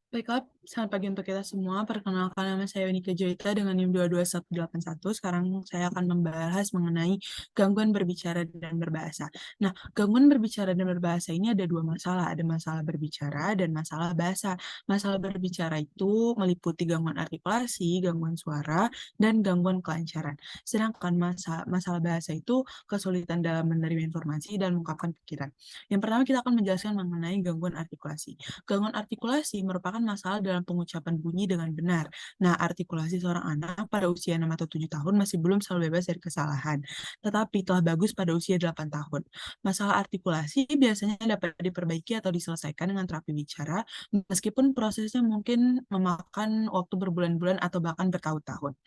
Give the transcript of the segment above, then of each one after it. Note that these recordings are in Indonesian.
Baiklah, selamat pagi untuk kita semua. Perkenalkan nama saya Wenika Joyita dengan NIM 22181. Sekarang saya akan membahas mengenai gangguan berbicara dan berbahasa. Nah, gangguan berbicara dan berbahasa ini ada dua masalah. Ada masalah berbicara dan masalah bahasa. Masalah berbicara itu meliputi gangguan artikulasi, gangguan suara, dan gangguan kelancaran. Sedangkan masalah bahasa itu kesulitan dalam menerima informasi dan mengungkapkan pikiran. Yang pertama kita akan menjelaskan mengenai gangguan artikulasi. Gangguan artikulasi merupakan masalah dalam pengucapan bunyi dengan benar. Nah, artikulasi seorang anak pada usia 6 atau 7 tahun masih belum selalu bebas dari kesalahan, tetapi telah bagus pada usia 8 tahun. Masalah artikulasi biasanya dapat diperbaiki atau diselesaikan dengan terapi bicara, meskipun prosesnya mungkin memakan waktu berbulan-bulan atau bahkan bertahun-tahun.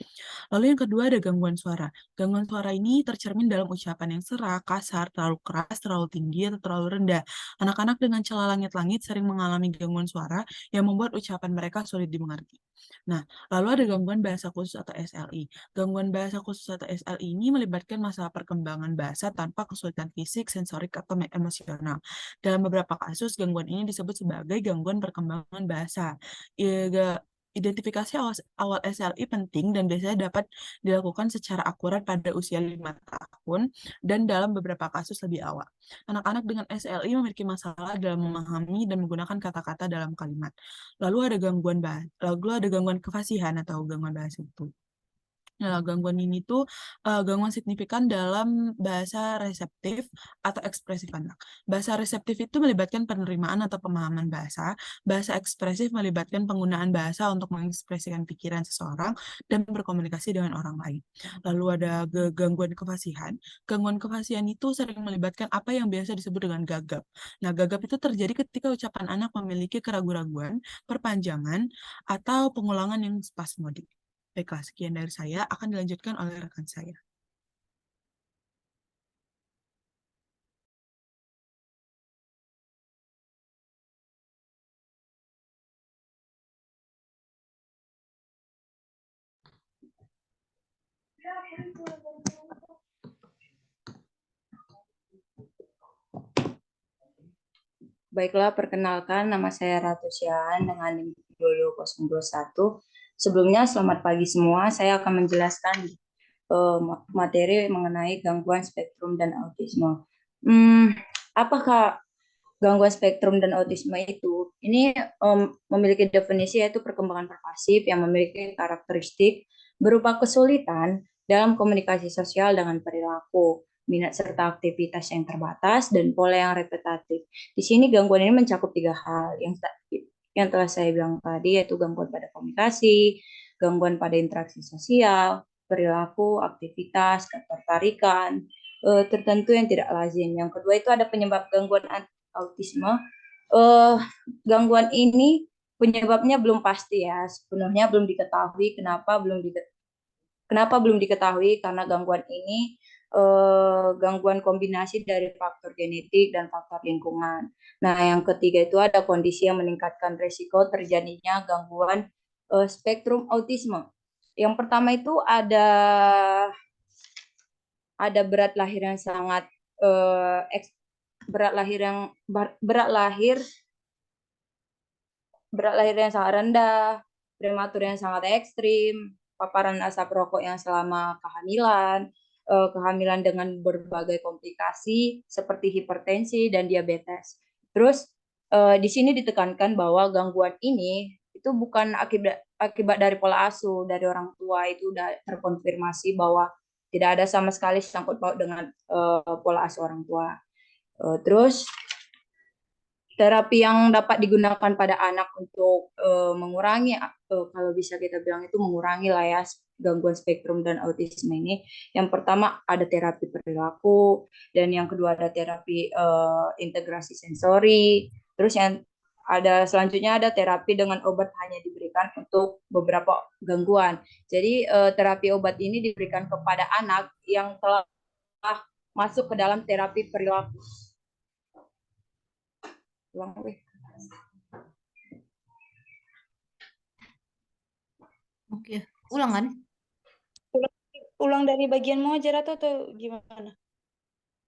Lalu yang kedua ada gangguan suara. Gangguan suara ini tercermin dalam ucapan yang serak, kasar, terlalu keras, terlalu tinggi, atau terlalu rendah. Anak-anak dengan celah langit-langit sering mengalami gangguan suara yang membuat ucapan mereka sulit dimengerti. Nah, lalu ada gangguan bahasa khusus atau SLI. Gangguan bahasa khusus atau SLI ini melibatkan masalah perkembangan bahasa tanpa kesulitan fisik, sensorik, atau emosional. Dalam beberapa kasus, gangguan ini disebut sebagai gangguan perkembangan bahasa. Identifikasi awal SLI penting dan biasanya dapat dilakukan secara akurat pada usia 5 tahun dan dalam beberapa kasus lebih awal. Anak-anak dengan SLI memiliki masalah dalam memahami dan menggunakan kata-kata dalam kalimat. Lalu ada gangguan kefasihan atau gangguan bahasa itu. Nah, gangguan ini tuh gangguan signifikan dalam bahasa reseptif atau ekspresif anak. Bahasa reseptif itu melibatkan penerimaan atau pemahaman bahasa. Bahasa ekspresif melibatkan penggunaan bahasa untuk mengekspresikan pikiran seseorang dan berkomunikasi dengan orang lain. Lalu ada gangguan kefasihan. Gangguan kefasihan itu sering melibatkan apa yang biasa disebut dengan gagap. Nah, gagap itu terjadi ketika ucapan anak memiliki keraguan-raguan, perpanjangan, atau pengulangan yang spasmodik. Baiklah, sekian dari saya, akan dilanjutkan oleh rekan saya. Baiklah, perkenalkan nama saya Ratu Syahan dengan NIM 22021. Sebelumnya, selamat pagi semua. Saya akan menjelaskan materi mengenai gangguan spektrum dan autisme. Apakah gangguan spektrum dan autisme itu? Ini memiliki definisi yaitu perkembangan pervasif yang memiliki karakteristik berupa kesulitan dalam komunikasi sosial dengan perilaku, minat serta aktivitas yang terbatas, dan pola yang repetitif. Di sini gangguan ini mencakup 3 hal yang telah saya bilang tadi, yaitu gangguan pada komunikasi, gangguan pada interaksi sosial, perilaku, aktivitas, ketertarikan tertentu yang tidak lazim. Yang kedua itu ada penyebab gangguan autisme. Gangguan ini penyebabnya belum pasti ya, sepenuhnya belum diketahui. Kenapa belum diketahui? Karena gangguan ini gangguan kombinasi dari faktor genetik dan faktor lingkungan. Nah, yang ketiga itu ada kondisi yang meningkatkan risiko terjadinya gangguan spektrum autisme. Yang pertama itu ada berat lahir yang sangat berat lahir yang sangat rendah, prematur yang sangat ekstrim, paparan asap rokok yang selama kehamilan, kehamilan dengan berbagai komplikasi seperti hipertensi dan diabetes. Terus di sini ditekankan bahwa gangguan ini itu bukan akibat dari pola asuh dari orang tua, itu sudah terkonfirmasi bahwa tidak ada sama sekali sangkut paut dengan pola asuh orang tua. Terus terapi yang dapat digunakan pada anak untuk mengurangi, kalau bisa kita bilang itu mengurangi lah ya gangguan spektrum dan autisme ini. Yang pertama ada terapi perilaku, dan yang kedua ada terapi integrasi sensori. Terus yang selanjutnya ada terapi dengan obat hanya diberikan untuk beberapa gangguan. Jadi terapi obat ini diberikan kepada anak yang telah masuk ke dalam terapi perilaku. Oke, ulang kan? Ulang dari bagian mau aja atau gimana?